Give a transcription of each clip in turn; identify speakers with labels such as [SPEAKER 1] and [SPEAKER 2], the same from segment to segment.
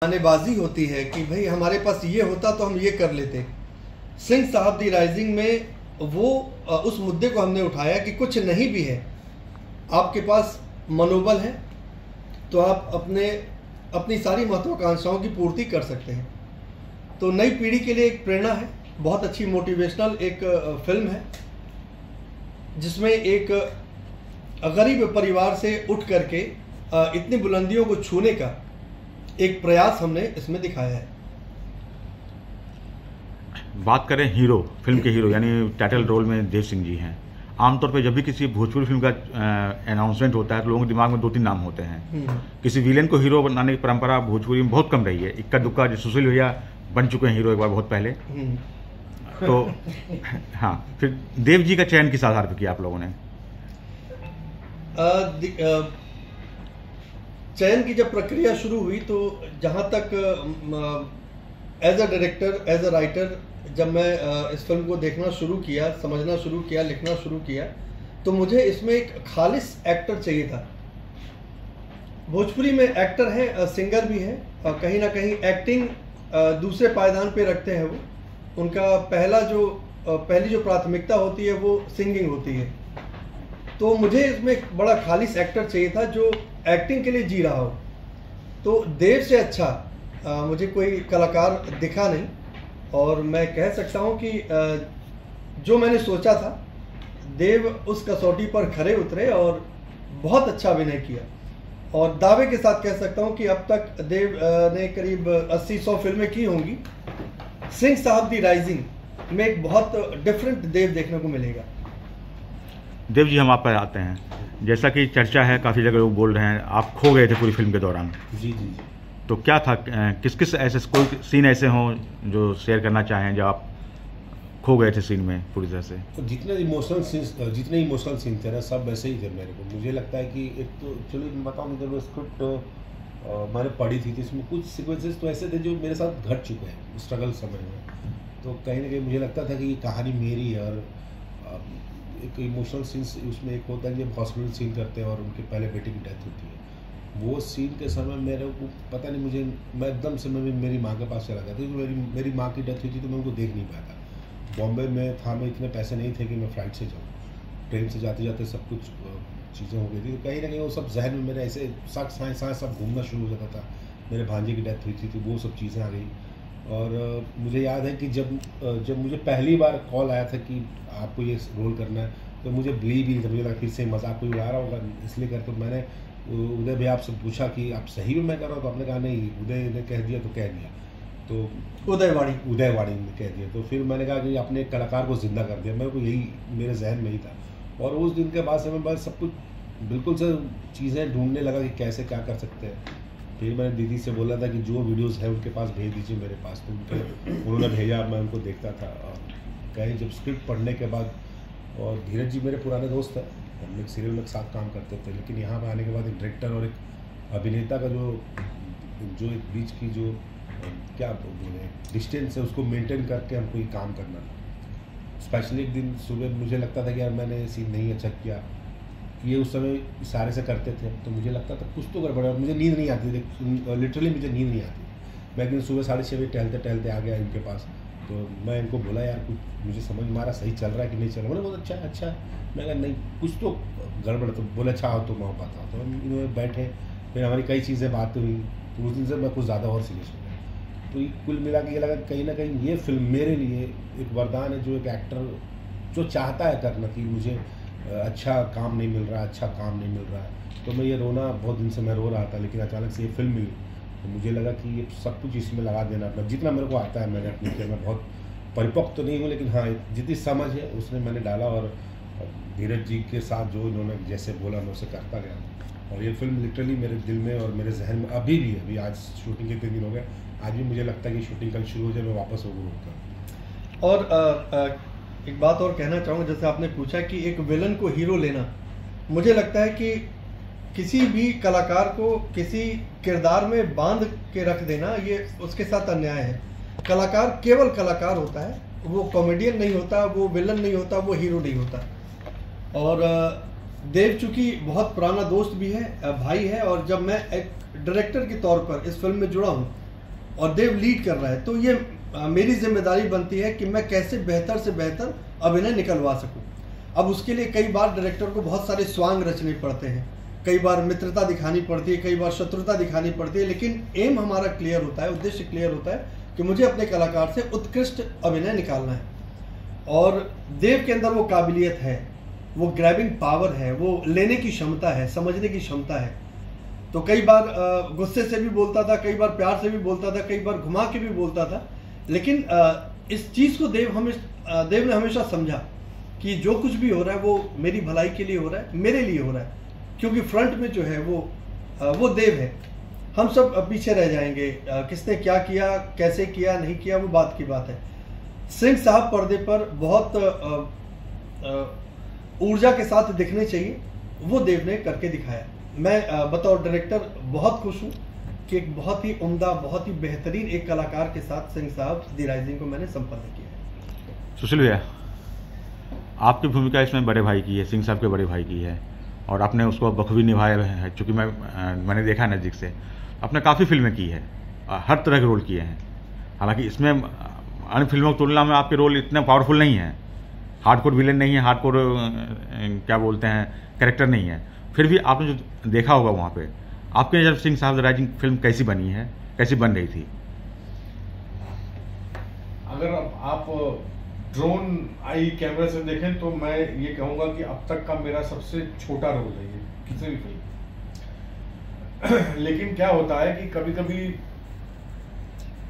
[SPEAKER 1] बहानेबाजी होती है कि भाई हमारे पास ये होता तो हम ये कर लेते। सिंह साहब दी राइजिंग में वो उस मुद्दे को हमने उठाया कि कुछ नहीं भी है, आपके पास मनोबल है तो आप अपनी सारी महत्वाकांक्षाओं की पूर्ति कर सकते हैं। तो नई पीढ़ी के लिए एक प्रेरणा है, बहुत अच्छी मोटिवेशनल एक फिल्म है जिसमें एक गरीब परिवार से उठ करके इतनी बुलंदियों को छूने का एक प्रयास हमने इसमें दिखाया है।
[SPEAKER 2] बात करें हीरो, फिल्म के हीरो यानी टाइटल रोल में देव सिंह जी हैं। आमतौर पे जब भी किसी भोजपुरी फिल्म का अनाउंसमेंट होता है तो लोगों के दिमाग में 2-3 नाम होते हैं। किसी विलेन को हीरो बनाने की परंपरा भोजपुरी में बहुत कम रही है। इक्का दुक्का जो सुशील भैया बन चुके हैं हीरो एक बार बहुत पहले। तो हाँ, फिर देव जी का चयन किस आधार पर किया आप लोगों ने?
[SPEAKER 1] चयन की जब प्रक्रिया शुरू हुई तो जहाँ तक as a director, as a writer, जब मैं इस फिल्म को देखना शुरू किया, समझना शुरू किया, लिखना शुरू किया, तो मुझे इसमें एक खालिस एक्टर चाहिए था। भोजपुरी में एक्टर है, सिंगर भी है, कहीं ना कहीं एक्टिंग दूसरे पायदान पे रखते हैं वो। उनका पहली जो प्राथमिकता होती है वो सिंगिंग होती है। तो मुझे इसमें एक बड़ा खालिस एक्टर चाहिए था जो एक्टिंग के लिए जी रहा हो। तो देव से अच्छा मुझे कोई कलाकार दिखा नहीं, और मैं कह सकता हूं कि जो मैंने सोचा था देव उस कसौटी पर खरे उतरे और बहुत अच्छा अभिनय किया। और दावे के साथ कह सकता हूं कि अब तक देव ने करीब 80-100 फिल्में की होंगी। सिंह साहब दी राइजिंग में एक बहुत डिफरेंट देव देखने को मिलेगा।
[SPEAKER 2] देव जी, हम आप पर आते हैं। जैसा कि चर्चा है, काफ़ी जगह लोग बोल रहे हैं आप खो गए थे पूरी फिल्म के दौरान।
[SPEAKER 3] जी।
[SPEAKER 2] तो क्या था, किस ऐसे कोई सीन ऐसे हों जो शेयर करना चाहें जब आप खो गए थे सीन में पूरी तरह से?
[SPEAKER 3] तो जितने इमोशनल सीन थे ना, सब वैसे ही थे मेरे को। मुझे लगता है कि एक तो एक्चुअली बताऊँ, जब स्क्रिप्ट मैंने पढ़ी थी तो इसमें कुछ सीक्वेंसेस तो ऐसे थे जो मेरे साथ घट चुके हैं स्ट्रगल समय में। तो कहीं ना कहीं मुझे लगता था कि ये कहानी मेरी है। और एक इमोशनल सीन्स उसमें एक होता है जब हॉस्पिटल सीन करते हैं और उनके पहले बेटे की डेथ होती है। वो सीन के समय मेरे को पता नहीं, मैं एकदम से मेरी माँ के पास चला गया था। तो मेरी माँ की डेथ हुई थी तो मैं उनको देख नहीं पाया था। बॉम्बे में था, मैं इतने पैसे नहीं थे कि मैं फ़्लाइट से जाऊँ। ट्रेन से जाते जाते सब कुछ चीज़ें हो गई थी। तो कहीं ना कहीं वो सब जहन में मेरे ऐसे साथ सब घूमना शुरू हो जाता था। मेरे भांजे की डेथ हुई थी तो वो सब चीज़ें आ गई। और मुझे याद है कि जब मुझे पहली बार कॉल आया था कि आपको ये रोल करना है, तो मुझे बिलीव ही नहीं था। मुझे लगा फिर से मजाक कोई उड़ा रहा होगा, इसलिए कर। तो मैंने उदय भैया आपसे पूछा कि आप सही में मैं कर रहा हूँ? तो आपने कहा नहीं, उदय ने कह दिया तो कह दिया। तो उदयवाड़ी ने कह दिया। तो फिर मैंने कहा कि आपने एक कलाकार को जिंदा कर दिया। मेरे को यही मेरे जहन में ही था। और उस दिन के बाद से मैं बस सब कुछ बिल्कुल से चीज़ें ढूंढने लगा कि कैसे क्या कर सकते हैं। फिर मैंने दीदी से बोला था कि जो वीडियोस है उनके पास भेज दीजिए मेरे पास। तो उन्होंने भेजा, मैं उनको देखता था। और कहीं जब स्क्रिप्ट पढ़ने के बाद, और धीरज जी मेरे पुराने दोस्त हैं, हम लोग सीरियल में साथ काम करते थे, लेकिन यहाँ पर आने के बाद एक डायरेक्टर और एक अभिनेता का जो एक बीच की जो क्या बोले डिस्टेंस है, उसको मेंटेन करके हमको ये काम करना था। स्पेशली एक दिन सुबह मुझे लगता था कि यार मैंने सीन नहीं अच्छा किया। ये उस समय इशारे से करते थे तो मुझे लगता था कुछ तो गड़बड़ है। और मुझे नींद नहीं आती थी, लिटरली मुझे नींद नहीं आती। मैं एक दिन सुबह 6:30 बजे टहलते आ गया इनके पास। तो मैं इनको बोला यार कुछ मुझे समझ में आ रहा, सही चल रहा है कि नहीं चल रहा? बोले बहुत अच्छा है। मैं कहा नहीं, कुछ तो गड़बड़। तो बोले अच्छा हो तो मैं बताओ। तो हम इन्होंने बैठे, फिर हमारी कई चीज़ें बातें हुई। तो उस दिन से मैं कुछ ज़्यादा और सीरियस हो गया। तो कुल मिला के ये लगा कहीं ना कहीं ये फिल्म मेरे लिए एक वरदान है, जो एक एक्टर जो चाहता है करना कि मुझे अच्छा काम नहीं मिल रहा है। तो मैं ये रोना बहुत दिन से मैं रो रहा था, लेकिन अचानक से ये फिल्म मिली तो मुझे लगा कि ये सब कुछ इसमें लगा देना अपना, जितना मेरे को आता है मैंने अपनी फिल्म में। बहुत परिपक्व तो नहीं हूँ, लेकिन हाँ जितनी समझ है उसने मैंने डाला। और धीरज जी के साथ जो इन्होंने जैसे बोला मैं उसे करता गया। और ये फिल्म लिटरली मेरे दिल में और मेरे जहन में अभी आज शूटिंग के 3 दिन हो गए, आज भी मुझे लगता है कि शूटिंग कल शुरू हो जाए, मैं वापस वो होता।
[SPEAKER 1] और एक बात और कहना चाहूँगा, जैसे आपने पूछा कि एक विलन को हीरो लेना, मुझे लगता है कि किसी भी कलाकार को किसी किरदार में बांध के रख देना ये उसके साथ अन्याय है। कलाकार केवल कलाकार होता है, वो कॉमेडियन नहीं होता, वो विलन नहीं होता, वो हीरो नहीं होता। और देव चूँकि बहुत पुराना दोस्त भी है, भाई है, और जब मैं एक डायरेक्टर के तौर पर इस फिल्म में जुड़ा हूँ और देव लीड कर रहा है, तो ये मेरी जिम्मेदारी बनती है कि मैं कैसे बेहतर से बेहतर अभिनय निकलवा सकूं। अब उसके लिए कई बार डायरेक्टर को बहुत सारे स्वांग रचने पड़ते हैं, कई बार मित्रता दिखानी पड़ती है, कई बार शत्रुता दिखानी पड़ती है, लेकिन एम हमारा क्लियर होता है, उद्देश्य क्लियर होता है कि मुझे अपने कलाकार से उत्कृष्ट अभिनय निकालना है। और देव के अंदर वो काबिलियत है, वो ग्रैबिंग पावर है, वो लेने की क्षमता है, समझने की क्षमता है। तो कई बार गुस्से से भी बोलता था, कई बार प्यार से भी बोलता था, कई बार घुमा के भी बोलता था, लेकिन इस चीज़ को देव ने हमेशा समझा कि जो कुछ भी हो रहा है वो मेरी भलाई के लिए हो रहा है, मेरे लिए हो रहा है, क्योंकि फ्रंट में जो है वो देव है, हम सब पीछे रह जाएंगे। किसने क्या किया, कैसे किया, नहीं किया, वो बात की बात है। सिंह साहब पर्दे पर बहुत ऊर्जा के साथ दिखने चाहिए, वो देव ने करके दिखाया। मैं बतौर डायरेक्टर बहुत खुश हूँ कि एक बहुत ही उम्दा, बहुत ही बेहतरीन एक कलाकार के साथ सिंह साहब द राइजिंग को मैंने संपन्न किया है।
[SPEAKER 2] सुशील भैया, आपकी भूमिका इसमें बड़े भाई की है, सिंह साहब के बड़े भाई की है, और आपने उसको बखूबी निभाया है। चूँकि मैंने देखा है नज़दीक से, आपने काफ़ी फिल्में की है, हर तरह के रोल किए हैं। हालांकि इसमें अन्य फिल्मों की तुलना में आपके रोल इतने पावरफुल नहीं हैं, हार्डकोर विलेन नहीं है, हार्डकोर क्या बोलते हैं कैरेक्टर नहीं है, फिर भी आपने जो देखा होगा वहाँ पे, आपके नज़र सिंह साहब द राइजिंग फिल्म कैसी बनी है, कैसी बन रही थी?
[SPEAKER 4] अगर आप ड्रोन आई कैमरे से देखें तो मैं ये कहूँगा कि अब तक का मेरा सबसे छोटा रोल है ये किसी भी फिल्म। लेकिन क्या होता है कि कभी कभी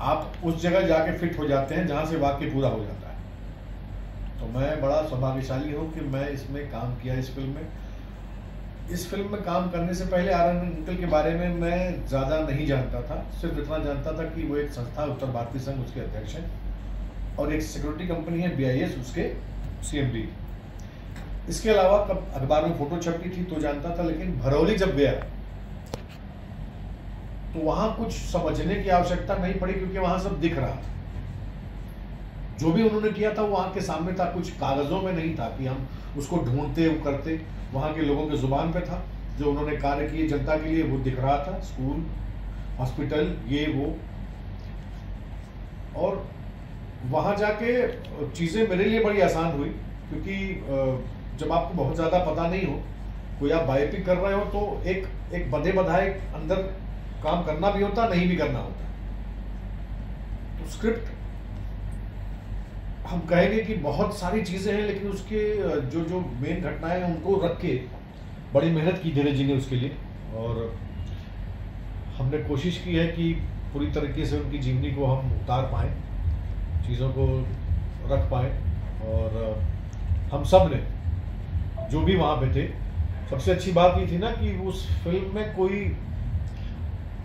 [SPEAKER 4] आप उस जगह जाके फिट हो जाते हैं जहाँ से वाक्य पूरा हो जाता है। तो मैं बड़ा सौभाग्यशाली हूँ कि मैं इसमें काम किया इस फिल्म में। इस फिल्म में काम करने से पहले आर.एन. अंकल के बारे में मैं ज़्यादा नहीं जानता था, सिर्फ इतना जानता था कि वो एक संस्था उत्तर भारतीय संघ उसके अध्यक्ष हैं और एक सिक्योरिटी कंपनी है BIS उसके CMD। इसके अलावा कब अखबार में फोटो छपती थी तो जानता था, लेकिन भरौली जब गया तो वहां कुछ समझने की आवश्यकता नहीं पड़ी क्योंकि वहां सब दिख रहा था। जो भी उन्होंने किया था वो आंख के सामने था, कुछ कागजों में नहीं था कि हम उसको ढूंढते वो करते, वहां के लोगों के जुबान पे था। जो उन्होंने कार्य किए जनता के लिए वो दिख रहा था, स्कूल, हॉस्पिटल, ये वो। और वहां जाके चीजें मेरे लिए बड़ी आसान हुई क्योंकि जब आपको बहुत ज्यादा पता नहीं हो, कोई आप बायोपिक कर रहे हो तो एक बंधे बधाए अंदर काम करना भी होता, नहीं भी करना होता। तो स्क्रिप्ट हम कहेंगे कि बहुत सारी चीजें हैं, लेकिन उसके जो मेन घटनाएं हैं उनको रख के बड़ी मेहनत की धीरे जी ने उसके लिए, और हमने कोशिश की है कि पूरी तरीके से उनकी जीवनी को हम उतार पाएं, चीज़ों को रख पाएं। और हम सब ने जो भी वहाँ पे थे, सबसे अच्छी बात ये थी ना कि उस फिल्म में कोई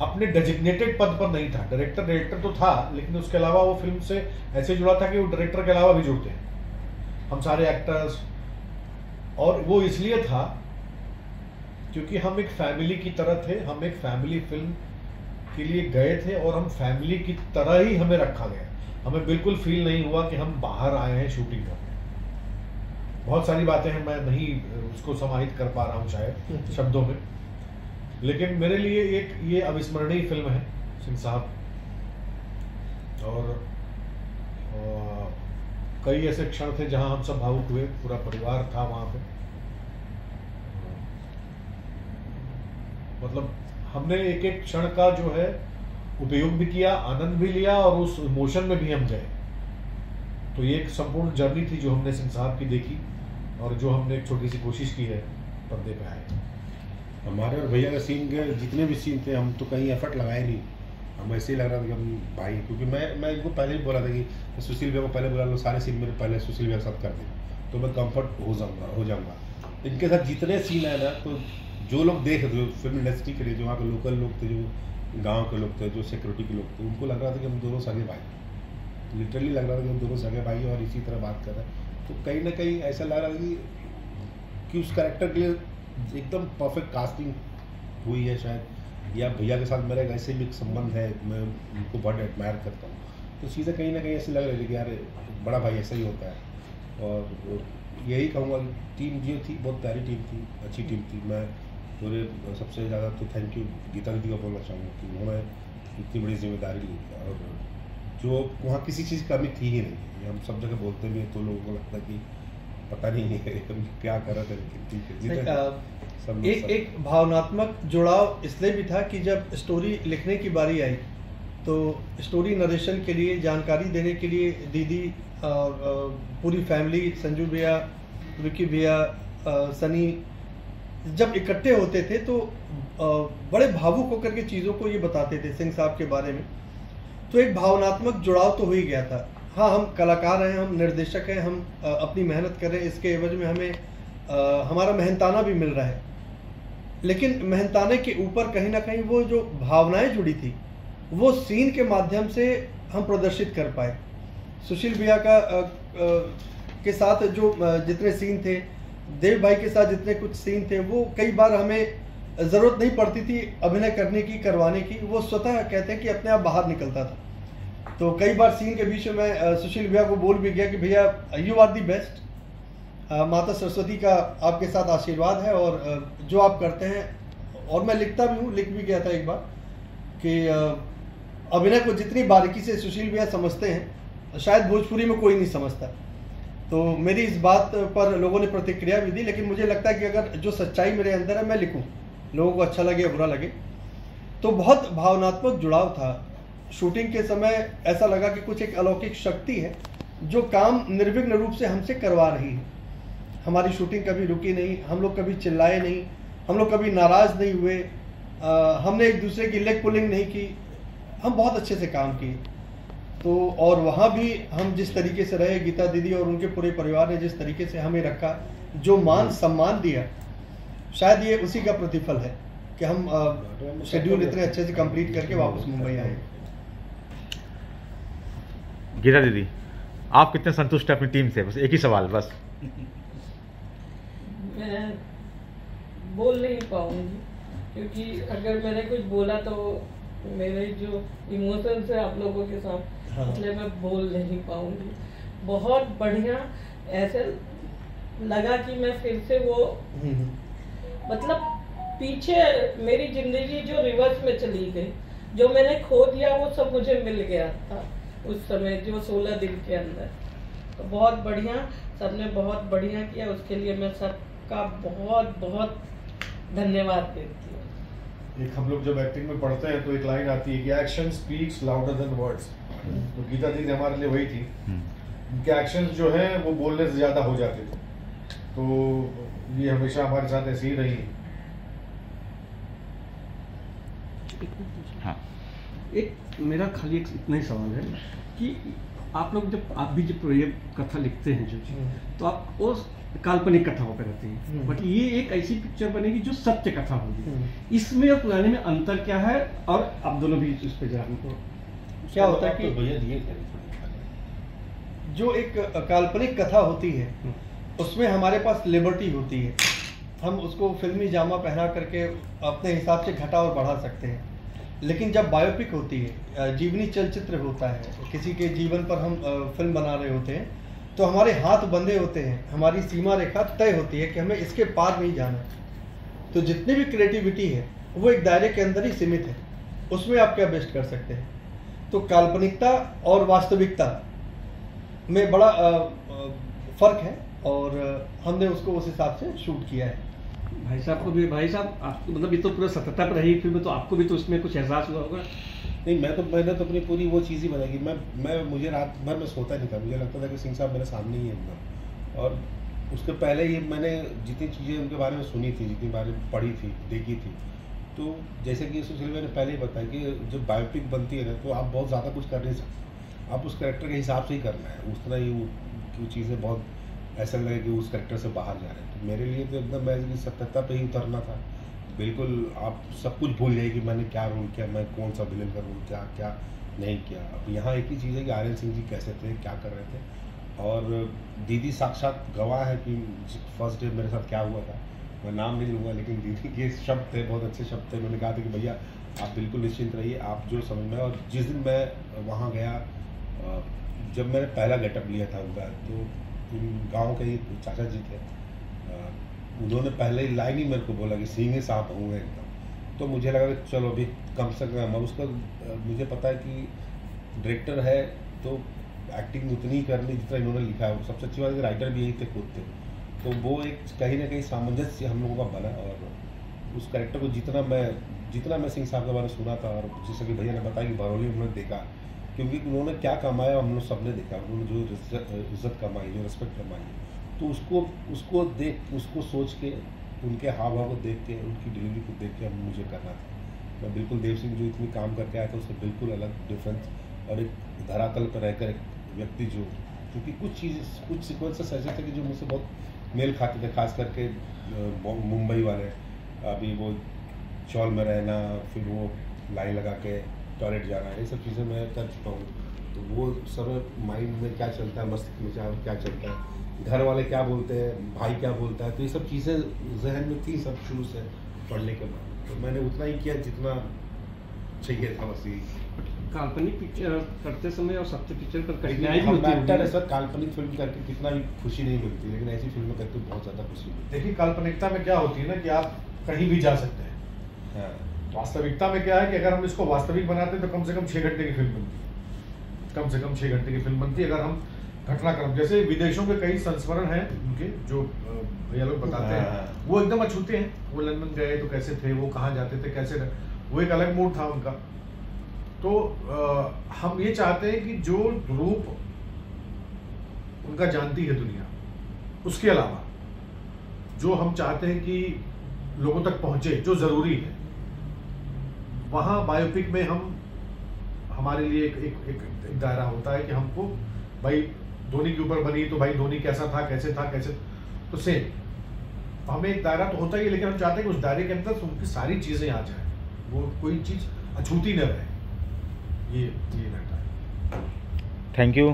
[SPEAKER 4] अपने डेजिग्नेटेड पद पर नहीं था। डायरेक्टर तो था, लेकिन उसके अलावा वो फिल्म से ऐसे जुड़ा था कि वो डायरेक्टर के अलावा भी जुड़ते हैं हम सारे एक्टर्स। और वो इसलिए था क्योंकि हम एक फैमिली की तरह थे, हम एक फैमिली फिल्म के लिए गए थे और हम फैमिली की तरह ही हमें रखा गया। हमें बिल्कुल फील नहीं हुआ कि हम बाहर आए हैं शूटिंग करने। बहुत सारी बातें हैं, मैं नहीं उसको समाहित कर पा रहा हूँ शायद शब्दों में, लेकिन मेरे लिए एक ये अविस्मरणीय फिल्म है सिंह साहब। और कई ऐसे क्षण थे जहां हम सब भावुक हुए, पूरा परिवार था वहां पे। मतलब हमने एक एक क्षण का जो है उपयोग भी किया, आनंद भी लिया और उस इमोशन में भी हम गए। तो ये एक संपूर्ण जर्नी थी जो हमने सिंह साहब की देखी और जो हमने एक छोटी सी कोशिश की है पर्दे पे आए।
[SPEAKER 3] हमारे और भैया के सीन के जितने भी सीन थे, हम तो कहीं एफर्ट लगाए नहीं, हम ऐसे ही लग रहा था कि हम भाई। क्योंकि मैं इनको पहले ही बोला था कि सुशील भैया को पहले बोला लो सारे सीन मेरे पहले सुशील भैया के साथ कर दें तो मैं कंफर्ट हो जाऊँगा। इनके साथ जितने सीन आए ना, तो जो लोग देख रहे थे फिल्म इंडस्ट्री के लिए, जो वहाँ के लोकल लोग थे, जो गाँव के लोग थे, जो सिक्योरिटी के लोग थे, उनको लग रहा था कि हम दोनों सगे भाई। लिटरली लग रहा था कि हम दोनों सगे भाई और इसी तरह बात कर रहे हैं। तो कहीं ना कहीं ऐसा लग रहा था कि उस कैरेक्टर के लिए एकदम परफेक्ट कास्टिंग हुई है शायद, या भैया के साथ मेरा एक ऐसे भी संबंध है, मैं उनको बहुत एडमायर करता हूँ। तो चीज़ें कहीं ना कहीं ऐसी लग रही थी कि यार बड़ा भाई ऐसा ही होता है। और यही कहूँगा कि टीम जो थी बहुत प्यारी टीम थी, अच्छी टीम थी। मैं पूरे सबसे ज़्यादा तो थैंक यू गीता दीदी को बोलना चाहूँगा कि उन्होंने इतनी बड़ी जिम्मेदारी ली और जो वहाँ किसी चीज़ की कमी थी ही नहीं। हम सब जगह बोलते भी हैं तो लोगों को लगता है कि पता नहीं है हम क्या कर रहे थे, लेकिन ठीक है।
[SPEAKER 1] एक भावनात्मक जुड़ाव इसलिए भी था कि जब स्टोरी लिखने की बारी आई तो स्टोरी नरेशन के लिए, जानकारी देने के लिए दीदी और पूरी फैमिली, संजू भैया, विकी भैया, सनी, जब इकट्ठे होते थे तो बड़े भावुक होकर के चीज़ों को ये बताते थे सिंह साहब के बारे में। तो एक भावनात्मक जुड़ाव तो हो ही गया था। हाँ, हम कलाकार हैं, हम निर्देशक हैं, हम अपनी मेहनत कर रहे हैं, इसके एवज में हमें हमारा मेहनताना भी मिल रहा है, लेकिन मेहनताने के ऊपर कहीं ना कहीं वो जो भावनाएं जुड़ी थी वो सीन के माध्यम से हम प्रदर्शित कर पाए। सुशील भैया के साथ जो जितने सीन थे, देव भाई के साथ जितने कुछ सीन थे, वो कई बार हमें ज़रूरत नहीं पड़ती थी अभिनय करने की, करवाने की, वो स्वतः कहते हैं कि अपने आप बाहर निकलता था। तो कई बार सीन के बीच में मैं सुशील भैया को बोल भी गया कि भैया यू आर दी बेस्ट, माता सरस्वती का आपके साथ आशीर्वाद है और जो आप करते हैं, और मैं लिखता भी हूँ, लिख भी गया था एक बार कि अभिनय को जितनी बारीकी से सुशील भैया समझते हैं शायद भोजपुरी में कोई नहीं समझता। तो मेरी इस बात पर लोगों ने प्रतिक्रिया भी दी, लेकिन मुझे लगता है कि अगर जो सच्चाई मेरे अंदर है मैं लिखूं, लोगों को अच्छा लगे बुरा लगे। तो बहुत भावनात्मक जुड़ाव था। शूटिंग के समय ऐसा लगा कि कुछ एक अलौकिक शक्ति है जो काम निर्विघ्न रूप से हमसे करवा रही है। हमारी शूटिंग कभी रुकी नहीं, हम लोग कभी चिल्लाए नहीं, हम लोग कभी नाराज़ नहीं हुए, हमने एक दूसरे की लेग पुलिंग नहीं की, हम बहुत अच्छे से काम किए। तो और वहाँ भी हम जिस तरीके से रहे, गीता दीदी और उनके पूरे परिवार ने जिस तरीके से हमें रखा, जो मान सम्मान दिया, शायद ये उसी का प्रतिफल है कि हम शेड्यूल इतने अच्छे से कंप्लीट करके वापस मुंबई आए।
[SPEAKER 2] गीता दीदी, आप कितने संतुष्ट हैं अपनी टीम से? बस एक ही सवाल बस।
[SPEAKER 5] मैं बोल नहीं पाऊंगी, क्योंकि अगर मैंने कुछ बोला तो मेरे जो इमोशंस है आप लोगों के साथ, इसलिए मैं बोल नहीं पाऊंगी। बहुत बढ़िया, ऐसे लगा कि मैं फिर से वो मतलब पीछे मेरी जिंदगी जो रिवर्स में चली गई, जो मैंने खो दिया वो सब मुझे मिल गया था उस समय, जो 16 दिन के अंदर। तो बहुत बढ़िया, सबने बहुत बढ़िया किया, उसके लिए मैं सबका बहुत बहुत धन्यवाद देती हूँ।
[SPEAKER 4] एक हम लोग जब एक्टिंग में पढ़ते हैं तो एक लाइन आती है कि action speaks louder than words. तो गीता दीदी हमारे लिए वही थी। उनके एक्शंस जो हैं वो बोलने से ज़्यादा हो जाते थे, तो ये हमेशा हमारे साथ ऐसे ही रही।
[SPEAKER 2] हाँ,
[SPEAKER 6] एक मेरा खाली एक इतना ही सवाल है कि आप लोग आप भी जब ये कथा लिखते हैं जो तो आप वो काल्पनिक कथाओं पर रहते हैं, बट ये एक ऐसी पिक्चर बनेगी जो सत्य कथा होगी। इसमें और पुराने में अंतर क्या है, और आप दोनों भी इस पे जरा हमको
[SPEAKER 1] क्या होता है कि जो एक काल्पनिक कथा होती है उसमें हमारे पास लिबर्टी होती है, हम उसको फिल्मी जामा पहना करके अपने हिसाब से घटा और बढ़ा सकते हैं। लेकिन जब बायोपिक होती है, जीवनी चलचित्र होता है, किसी के जीवन पर हम फिल्म बना रहे होते हैं, तो हमारे हाथ बंधे होते हैं, हमारी सीमा रेखा तय होती है कि हमें इसके पार नहीं जाना। तो जितनी भी क्रिएटिविटी है वो एक दायरे के अंदर ही सीमित है, उसमें आप क्या बेस्ट कर सकते हैं। तो काल्पनिकता और वास्तविकता में बड़ा फर्क है और हमने उसको उस हिसाब से शूट किया है।
[SPEAKER 6] भाई साहब को भी, भाई साहब आपको मतलब ये तो पूरा सत्यता पर रही फिल्म, तो आपको भी तो उसमें कुछ एहसास हुआ होगा।
[SPEAKER 3] नहीं, मैंने तो अपनी पूरी वो चीज़ ही बनाई। मुझे रात भर में सोता नहीं था, मुझे लगता था कि सिंह साहब मेरे सामने ही है एकदम। और उसके पहले ही मैंने जितनी चीज़ें उनके बारे में सुनी थी, जितनी बारे में पढ़ी थी, देखी थी, तो जैसे कि सुशील ने पहले ही बताया कि जब बायोपिक बनती है ना तो आप बहुत ज़्यादा कुछ कर नहीं सकते, आप उस कैरेक्टर के हिसाब से ही करना है। उस तरह ही वो चीज़ें बहुत ऐसा लगे कि उस कैरेक्टर से बाहर जा रहे हैं। तो मेरे लिए तो एकदम मैं सत्यता पे ही उतरना था। बिल्कुल आप सब कुछ भूल गए कि मैंने क्या रोल किया, मैं कौन सा विलेन का रोल किया, क्या नहीं किया। अब यहाँ एक ही चीज़ है कि आर्यन सिंह जी कैसे थे, क्या कर रहे थे, और दीदी साक्षात गवाह है कि फर्स्ट डे मेरे साथ क्या हुआ था। मैं नाम नहीं लूँगा, लेकिन दीदी के शब्द थे, बहुत अच्छे शब्द थे। मैंने कहा था कि भैया आप बिल्कुल निश्चिंत रहिए, आप जो समझ में। और जिस दिन मैं वहाँ गया, जब मैंने पहला गेटअप लिया था उनका, तो गाँव के ही चाचा जी थे, उन्होंने पहले ही लाइन ही मेरे को बोला कि सिंह साहब होंगे एकदम। तो मुझे लगा कि चलो अभी कम से कम अब उसका मुझे पता है कि डायरेक्टर है तो एक्टिंग उतनी ही करनी जितना इन्होंने लिखा है। सबसे अच्छी बात है राइटर भी यही थे खुद थे, तो वो एक कहीं ना कहीं सामंजस्य हम लोगों का बना। और उस कैरेक्टर को जितना मैं सिंह साहब के बारे में सुना था, और जैसे कि भैया ने बताया कि बरौली उन्होंने देखा, क्योंकि उन्होंने क्या कमाया हम लोग सबने देखा, उन्होंने जो इज्जत कमाई, जो रिस्पेक्ट कमाई, तो उसको सोच के, उनके हाव भाव को देख के, उनकी डिलीवरी को देख के मुझे करना था। मैं बिल्कुल देव सिंह जो इतनी काम करके आया था उससे बिल्कुल अलग डिफरेंस, और एक धरातल पर रहकर एक व्यक्ति जो, क्योंकि कुछ सीक्वेंसेस ऐसे थे कि जो मुझसे बहुत मेल खाते थे, खास करके मुंबई वाले, अभी वो चौल में रहना, फिर वो लाइन लगा के टॉयलेट जाना, ये सब चीज़ें मैं कर चुका हूँ। तो वो सब माइंड में क्या चलता है, मस्तिष्क में क्या चलता है, घर वाले क्या बोलते हैं, भाई क्या बोलता है, तो ये सब चीज़ें जहन में थी सब शुरू से पढ़ने के बाद। तो मैंने उतना ही किया जितना चाहिए था, बस यही।
[SPEAKER 6] काल्पनिक पिक्चर करते समय और सत्य पिक्चर कर कठिनाई भी होती है।
[SPEAKER 3] सर काल्पनिक फिल्म करके कितना भी खुशी नहीं मिलती, लेकिन ऐसी फिल्में करके बहुत ज़्यादा खुशी मिलती है।
[SPEAKER 4] देखिए काल्पनिकता में क्या होती है ना कि आप कहीं भी जा सकते हैं।
[SPEAKER 3] हाँ।
[SPEAKER 4] वास्तविकता में क्या है कि अगर हम इसको वास्तविक बनाते हैं तो कम से कम 6 घंटे की फिल्म बनती है, कम से कम 6 घंटे की फिल्म बनती है। अगर हम घटनाक्रम, जैसे विदेशों के कई संस्मरण हैं उनके जो भैया लोग बताते हैं, वो एकदम अछूते हैं। वो लंदन गए तो कैसे थे, वो कहाँ जाते थे, कैसे रहे, वो एक अलग मूड था उनका। तो हम ये चाहते हैं कि जो रूप उनका जानती है दुनिया, उसके अलावा जो हम चाहते हैं कि लोगों तक पहुंचे, जो जरूरी है, वहाँ बायोपिक में हमारे लिए एक दायरा होता है कि हमको भाई धोनी के ऊपर बनी तो भाई धोनी कैसा था, कैसे तो सेम हमें एक दायरा तो होता ही है, लेकिन हम चाहते हैं कि उस दायरे के अंदर उनकी सारी चीजें आ जाए, वो कोई चीज अछूती न रहे, ये रहता है।
[SPEAKER 2] Thank you.